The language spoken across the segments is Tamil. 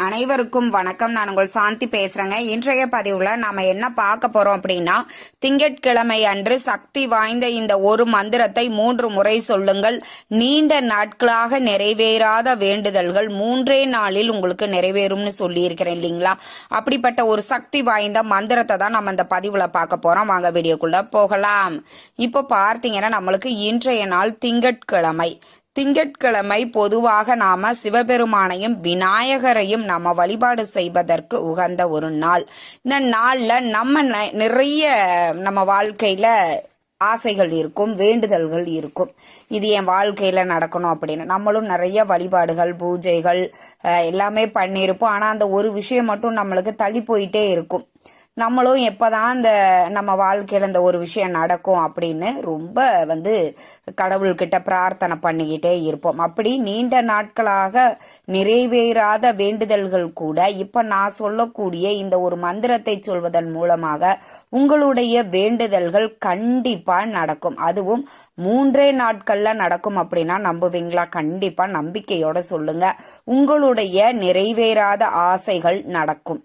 அனைவருக்கும் வணக்கம். நான் உங்கள் சாந்தி பேசுறேங்க. இன்றைய பதிவுல நாம என்ன பார்க்க போறோம் அப்படின்னா, திங்கட்கிழமை அன்று சக்தி வாய்ந்த இந்த ஒரு மந்திரத்தை 3 முறை சொல்லுங்கள். நீண்ட நாட்களாக நிறைவேறாத வேண்டுதல்கள் 3 நாளில் உங்களுக்கு நிறைவேறும்னு சொல்லியிருக்கிறேன் இல்லைங்களா? அப்படிப்பட்ட ஒரு சக்தி வாய்ந்த மந்திரத்தை தான் நம்ம இந்த பதிவுல பார்க்க போறோம். வாங்க வீடியோக்குள்ள போகலாம். இப்போ பார்த்தீங்கன்னா, நம்மளுக்கு இன்றைய நாள் திங்கட்கிழமை. திங்கட்கிழமை பொதுவாக நாம சிவபெருமானையும் விநாயகரையும் நாம வழிபாடு செய்வதற்கு உகந்த ஒரு நாள். இந்த நாள்ல நம்ம நிறைய நம்ம வாழ்க்கையில ஆசைகள் இருக்கும், வேண்டுதல்கள் இருக்கும். இது என் வாழ்க்கையில நடக்கணும் அப்படின்னு நம்மளும் நிறைய வழிபாடுகள், பூஜைகள் எல்லாமே பண்ணியிருப்போம். ஆனா அந்த ஒரு விஷயம் மட்டும் நம்மளுக்கு தள்ளி போயிட்டே இருக்கும். நம்மளும் எப்பதான் இந்த நம்ம வாழ்க்கையில இந்த ஒரு விஷயம் நடக்கும் அப்படின்னு ரொம்ப கடவுள்கிட்ட பிரார்த்தனை பண்ணிக்கிட்டே இருப்போம். அப்படி நீண்ட நாட்களாக நிறைவேறாத வேண்டுதல்கள் கூட இப்ப நான் சொல்லக்கூடிய இந்த ஒரு மந்திரத்தை சொல்வதன் மூலமாக உங்களுடைய வேண்டுதல்கள் கண்டிப்பா நடக்கும். அதுவும் 3 நாட்கள்ல நடக்கும் அப்படின்னா நம்புவீங்களா? கண்டிப்பா நம்பிக்கையோட சொல்லுங்க. உங்களுடைய நிறைவேறாத ஆசைகள் நடக்கும்.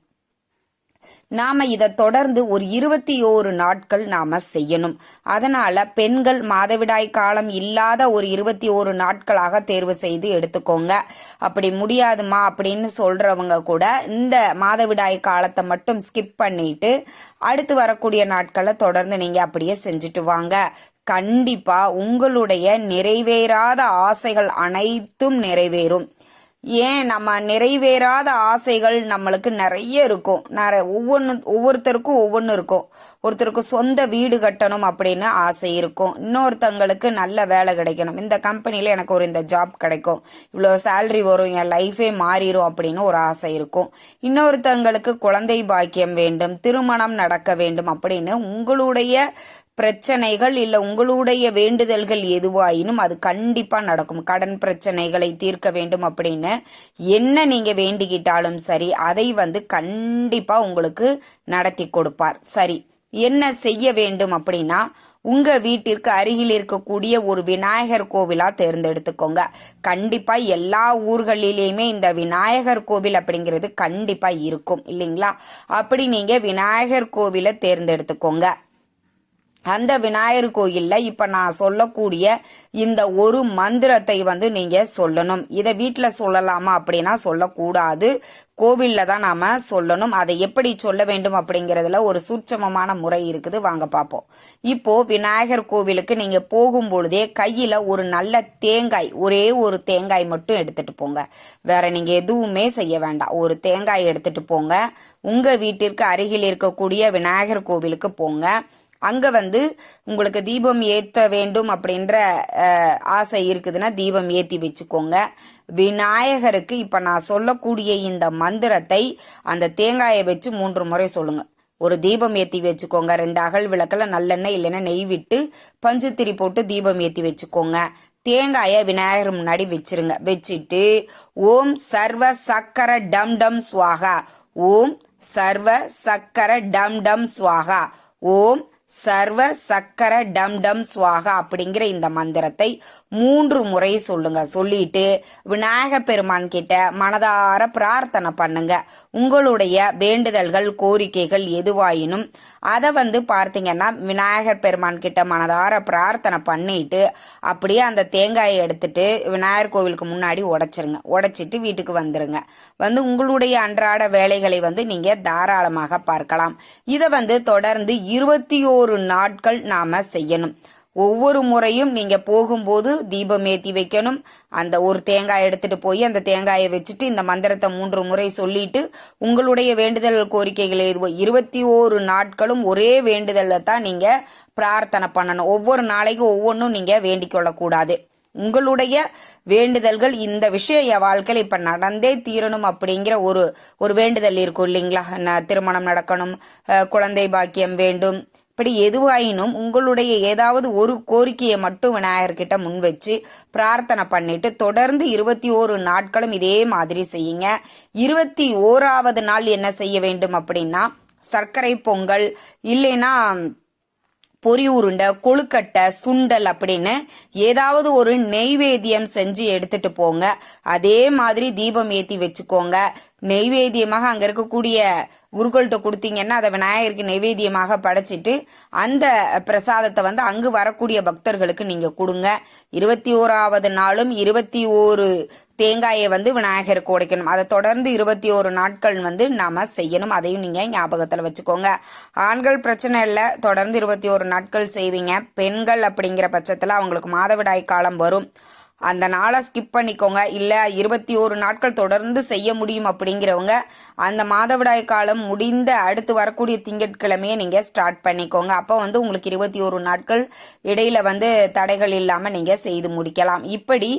நாம இதை தொடர்ந்து ஒரு 21 நாட்கள் நாம செய்யணும். அதனால பெண்கள் மாதவிடாய் காலம் இல்லாத ஒரு 21 நாட்களாக தேர்வு செய்து எடுத்துக்கோங்க. அப்படி முடியாதுமா அப்படின்னு சொல்றவங்க கூட இந்த மாதவிடாய் காலத்தை மட்டும் ஸ்கிப் பண்ணிட்டு அடுத்து வரக்கூடிய நாட்களை தொடர்ந்து நீங்க அப்படியே செஞ்சுட்டு வாங்க. கண்டிப்பா உங்களுடைய நிறைவேறாத ஆசைகள் அனைத்தும் நிறைவேறும். ஏன் நம்ம நிறைவேறாத ஆசைகள் நம்மளுக்கு நிறைய இருக்கும். ஒவ்வொருத்தருக்கும் ஒவ்வொன்று இருக்கும். ஒருத்தருக்கு சொந்த வீடு கட்டணும் அப்படின்னு ஆசை இருக்கும். இன்னொருத்தங்களுக்கு நல்ல வேலை கிடைக்கணும், இந்த கம்பெனில எனக்கு இந்த ஜாப் கிடைக்கும், இவ்வளவு சேலரி வரும், என் லைஃபே மாறிடும் அப்படின்னு ஒரு ஆசை இருக்கும். இன்னொருத்தங்களுக்கு குழந்தை பாக்கியம் வேண்டும், திருமணம் நடக்க வேண்டும் அப்படின்னு உங்களுடைய பிரச்சனைகள் இல்ல உங்களுடைய வேண்டுதல்கள் எதுவாயினும் அது கண்டிப்பா நடக்கும். கடன் பிரச்சனைகளை தீர்க்க வேண்டும் அப்படின்னு என்ன நீங்க வேண்டிக்கிட்டாலும் சரி, அதை கண்டிப்பா உங்களுக்கு நடத்தி கொடுப்பார். சரி, என்ன செய்ய வேண்டும் அப்படின்னா, உங்க வீட்டிற்கு அருகில் இருக்கக்கூடிய ஒரு விநாயகர் கோவிலா தேர்ந்தெடுத்துக்கோங்க. கண்டிப்பா எல்லா ஊர்களிலேயுமே இந்த விநாயகர் கோவில் அப்படிங்கிறது கண்டிப்பா இருக்கும் இல்லைங்களா? அப்படி நீங்க விநாயகர் கோவிலை தேர்ந்தெடுத்துக்கோங்க. அந்த விநாயகர் கோயில்ல இப்ப நான் சொல்லக்கூடிய இந்த ஒரு மந்திரத்தை நீங்க சொல்லணும். இதை வீட்டுல சொல்லலாமா அப்படின்னா சொல்லக்கூடாது, கோவில்ல தான் நாம சொல்லணும். அதை எப்படி சொல்ல வேண்டும் அப்படிங்கறதுல ஒரு சூட்சமமான முறை இருக்குது, வாங்க பார்ப்போம். இப்போ விநாயகர் கோவிலுக்கு நீங்க போகும் பொழுதே கையில ஒரு நல்ல தேங்காய், ஒரே ஒரு தேங்காய் மட்டும் எடுத்துட்டு போங்க. வேற நீங்க எதுவுமே செய்ய வேண்டாம். ஒரு தேங்காய் எடுத்துட்டு போங்க. உங்க வீட்டிற்கு அருகில் இருக்கக்கூடிய விநாயகர் கோவிலுக்கு போங்க. அங்க உங்களுக்கு தீபம் ஏத்த வேண்டும் அப்படின்ற ஆசை இருக்குதுன்னா தீபம் ஏத்தி வச்சுக்கோங்க. விநாயகருக்கு இப்ப நான் சொல்லக்கூடிய இந்த மந்திரத்தை அந்த தேங்காயை வச்சு 3 முறை சொல்லுங்க. ஒரு தீபம் ஏத்தி வச்சுக்கோங்க. 2 அகல் விளக்குல நல்லெண்ணெய் இல்லைன்னா நெய் விட்டு பஞ்சுத்திரி போட்டு தீபம் ஏத்தி வச்சுக்கோங்க. தேங்காய விநாயகர் முன்னாடி வச்சிருங்க. வச்சுட்டு ஓம் சர்வ சக்கர டம் டம் ஸ்வாகா, ஓம் சர்வ சக்கர டம் டம் ஸ்வாகா, ஓம் சர்வ சக்கர டம் டம் ஸ்வாகா அப்படிங்கிற இந்த மந்திரத்தை 3 முறை சொல்லுங்க. சொல்லிட்டு விநாயக பெருமான் கிட்ட மனதார பிரார்த்தனை பண்ணுங்க. உங்களுடைய வேண்டுதல்கள், கோரிக்கைகள் எதுவாயினும் அதை பார்த்தீங்கன்னா விநாயகர் பெருமான் கிட்ட மனதார பிரார்த்தனை பண்ணிட்டு அப்படியே அந்த தேங்காயை எடுத்துட்டு விநாயகர் கோவிலுக்கு முன்னாடி உடைச்சிருங்க. உடைச்சிட்டு வீட்டுக்கு வந்துருங்க. உங்களுடைய அன்றாட வேலைகளை நீங்க தாராளமாக பார்க்கலாம். இதை தொடர்ந்து 21 நாட்கள் நாம செய்யணும். ஒவ்வொரு முறையும் நீங்க போகும்போது தீபம் ஏத்தி வைக்கணும். அந்த ஒரு தேங்காய் எடுத்துட்டு போய் அந்த தேங்காயை வச்சுட்டு இந்த மந்திரத்தை 3 முறை சொல்லிட்டு உங்களுடைய வேண்டுதல் கோரிக்கைகள் 21 நாட்களும் ஒரே வேண்டுதலை தான் நீங்க பிரார்த்தனை பண்ணணும். ஒவ்வொரு நாளைக்கும் ஒவ்வொன்றும் நீங்க வேண்டிக் கொள்ளக்கூடாது. உங்களுடைய வேண்டுதல்கள், இந்த விஷயம் என் வாழ்க்கையில் இப்ப நடந்தே தீரணும் அப்படிங்கிற ஒரு வேண்டுதல் இருக்கும் இல்லைங்களா? திருமணம் நடக்கணும், குழந்தை பாக்கியம் வேண்டும், இப்படி எதுவாயினும் உங்களுடைய ஏதாவது ஒரு கோரிக்கையை மட்டும் விநாயகர்கிட்ட முன் வச்சு பிரார்த்தனை பண்ணிட்டு தொடர்ந்து 21 நாட்களும் இதே மாதிரி செய்யுங்க. 21வது நாள் என்ன செய்ய வேண்டும் அப்படின்னா, சர்க்கரை பொங்கல் இல்லைன்னா பொரி உருண்டை, கொழுக்கட்டை, சுண்டல் அப்படின்னு ஏதாவது ஒரு நெய்வேத்தியம் செஞ்சு எடுத்துட்டு போங்க. அதே மாதிரி தீபம் ஏத்தி வச்சுக்கோங்க. நெய்வேத்தியமாக அங்கே இருக்கக்கூடிய குருக்கள்கிட்ட கொடுத்தீங்கன்னா அதை விநாயகருக்கு நைவேத்தியமாக படைச்சிட்டு அந்த பிரசாதத்தை வந்து அங்கு வரக்கூடிய பக்தர்களுக்கு நீங்கள் கொடுங்க. 21வது நாளும் 21 தேங்காயை வந்து விநாயகருக்கு உடைக்கணும். அதை தொடர்ந்து 21 நாட்கள் வந்து நாம செய்யணும். அதையும் நீங்க ஞாபகத்தில் வச்சுக்கோங்க. ஆண்கள் பிரச்சனை இல்லை, தொடர்ந்து 21 நாட்கள் செய்வீங்க. பெண்கள் அப்படிங்கிற பட்சத்தில் அவங்களுக்கு மாதவிடாய் காலம் வரும், அந்த நாளை ஸ்கிப் பண்ணிக்கோங்க. இல்லை 21 நாட்கள் தொடர்ந்து செய்ய முடியும் அப்படிங்கிறவங்க அந்த மாதவிடாய் காலம் முடிந்த அடுத்து வரக்கூடிய திங்கட்கிழமையை நீங்கள் ஸ்டார்ட் பண்ணிக்கோங்க. அப்போ வந்து உங்களுக்கு 21 நாட்கள் இடையில வந்து தடைகள் இல்லாமல் நீங்கள் செய்து முடிக்கலாம். இப்படி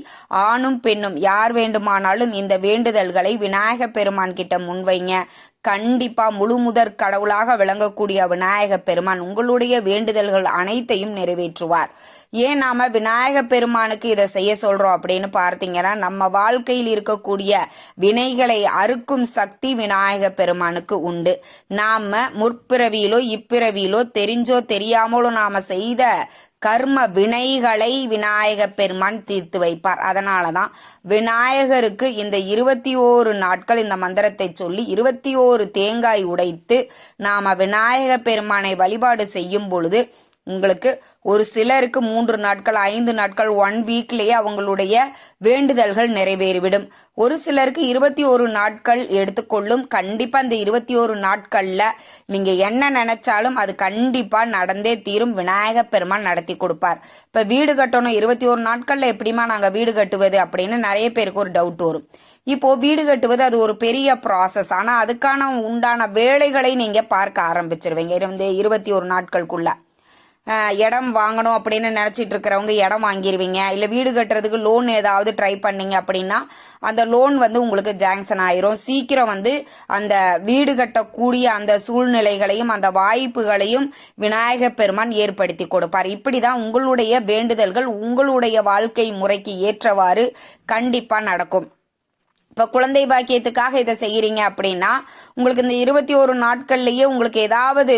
ஆணும் பெண்ணும் யார் வேண்டுமானாலும் இந்த வேண்டுதல்களை விநாயக பெருமான் கிட்ட முன்வைங்க. கண்டிப்பா முழு முதற் கடவுளாக விளங்கக்கூடிய விநாயக பெருமான் உங்களுடைய வேண்டுதல்கள் அனைத்தையும் நிறைவேற்றுவார். ஏன் நாம விநாயக பெருமானுக்கு இதை செய்ய சொல்றோம் அப்படின்னு பார்த்தீங்கன்னா, நம்ம வாழ்க்கையில் இருக்கக்கூடிய வினைகளை அறுக்கும் சக்தி விநாயக பெருமானுக்கு உண்டு. நாம முற்பிறவியிலோ இப்பிறவியிலோ தெரிஞ்சோ தெரியாமலோ நாம செய்த கர்ம வினைகளை விநாயக பெருமான் தீர்த்து வைப்பார். அதனாலதான் விநாயகருக்கு இந்த 21 நாட்கள் இந்த மந்திரத்தை சொல்லி 21 தேங்காய் உடைத்து நாம விநாயக பெருமானை வழிபாடு செய்யும் பொழுது உங்களுக்கு ஒரு சிலருக்கு 3 நாட்கள் 5 நாட்கள் 1 வீக்லேயே அவங்களுடைய வேண்டுதல்கள் நிறைவேறிவிடும். ஒரு சிலருக்கு 21 நாட்கள் எடுத்துக்கொள்ளும். கண்டிப்பா இந்த 21 நாட்கள்ல நீங்க என்ன நினைச்சாலும் அது கண்டிப்பா நடந்தே தீரும். விநாயக பெருமான் நடத்தி கொடுப்பார். இப்ப வீடு கட்டணும் 21 நாட்கள்ல எப்படிமா நாங்க வீடு கட்டுவது அப்படின்னு நிறைய பேருக்கு ஒரு டவுட் வரும். இப்போ வீடு கட்டுவது அது ஒரு பெரிய ப்ராசஸ். ஆனா அதுக்கான உண்டான வேலைகளை நீங்க பார்க்க ஆரம்பிச்சிருவீங்க 21 நாட்களுக்குள்ள. இடம் வாங்கணும் அப்படின்னு நினச்சிட்டு இருக்கிறவங்க இடம் வாங்கிடுவீங்க. இல்லை வீடு கட்டுறதுக்கு லோன் ஏதாவது ட்ரை பண்ணீங்க அப்படின்னா அந்த லோன் வந்து உங்களுக்கு ஜாங்ஷன் ஆயிரும். சீக்கிரம் வந்து அந்த வீடு கட்டக்கூடிய அந்த சூழ்நிலைகளையும் அந்த வாய்ப்புகளையும் விநாயக பெருமான் ஏற்படுத்தி கொடுப்பார். இப்படிதான் உங்களுடைய வேண்டுதல்கள் உங்களுடைய வாழ்க்கை முறைக்கு ஏற்றவாறு கண்டிப்பாக நடக்கும். இப்போ குழந்தை பாக்கியத்துக்காக இதை செய்கிறீங்க அப்படின்னா உங்களுக்கு இந்த 21 நாட்கள்லேயே உங்களுக்கு ஏதாவது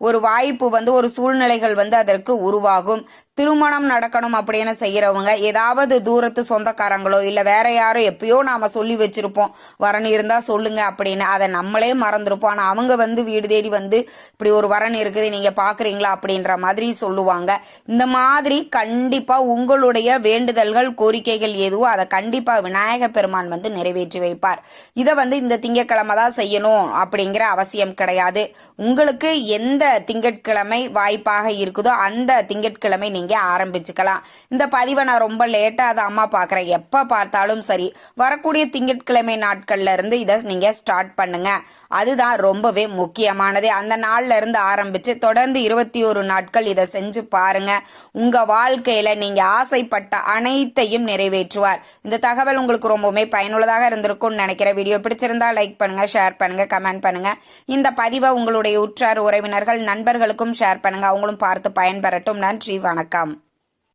ஒரு வாய்ப்பு வந்து ஒரு சூழ்நிலைகள் வந்து அதற்கு உருவாகும். திருமணம் நடக்கணும் அப்படின்னு செய்கிறவங்க ஏதாவது தூரத்து சொந்தக்காரங்களோ இல்லை வேற யாரோ எப்பயோ நாம சொல்லி வச்சிருப்போம் வரன் இருந்தா சொல்லுங்க அப்படின்னு, அதை நம்மளே மறந்துருப்போம். ஆனால் அவங்க வந்து வீடு தேடி வந்து இப்படி ஒரு வரன் இருக்குது நீங்க பாக்குறீங்களா அப்படின்ற மாதிரி சொல்லுவாங்க. இந்த மாதிரி கண்டிப்பா உங்களுடைய வேண்டுதல்கள் கோரிக்கைகள் எதுவோ அதை கண்டிப்பா விநாயக பெருமான் வந்து நிறைவேற்றி வைப்பார். இதை வந்து இந்த திங்கட்கிழமை தான் செய்யணும் அப்படிங்கிற அவசியம் கிடையாது. உங்களுக்கு எந்த திங்கட்கிழமை வாய்ப்பாக இருக்குதோ அந்த திங்கட்கிழமை நீங்க ஆரம்பிச்சுக்கலாம். இந்த பதிவை நான் ரொம்ப லேட்டா அதை அம்மா பாக்குறேன், எப்ப பார்த்தாலும் சரி வரக்கூடிய திங்கட்கிழமை நாட்கள்ல இருந்து இதை நீங்க ஸ்டார்ட் பண்ணுங்க. அதுதான் ரொம்பவே முக்கியமானது. அந்த நாள்ல இருந்து ஆரம்பிச்சு தொடர்ந்து 21 நாட்கள் இதை செஞ்சு பாருங்க. உங்க வாழ்க்கையில நீங்க ஆசைப்பட்ட அனைத்தையும் நிறைவேற்றுவார். இந்த தகவல் உங்களுக்கு ரொம்பவுமே பயனுள்ளதாக இருந்திருக்கும்னு நினைக்கிற. வீடியோ பிடிச்சிருந்தா லைக் பண்ணுங்க, ஷேர் பண்ணுங்க, கமெண்ட் பண்ணுங்க. இந்த பதிவை உங்களுடைய உற்றார் உறவினர்கள் நண்பர்களுக்கும் ஷேர் பண்ணுங்க, அவங்களும் பார்த்து பயன்பெறட்டும். நன்றி, வணக்கம்.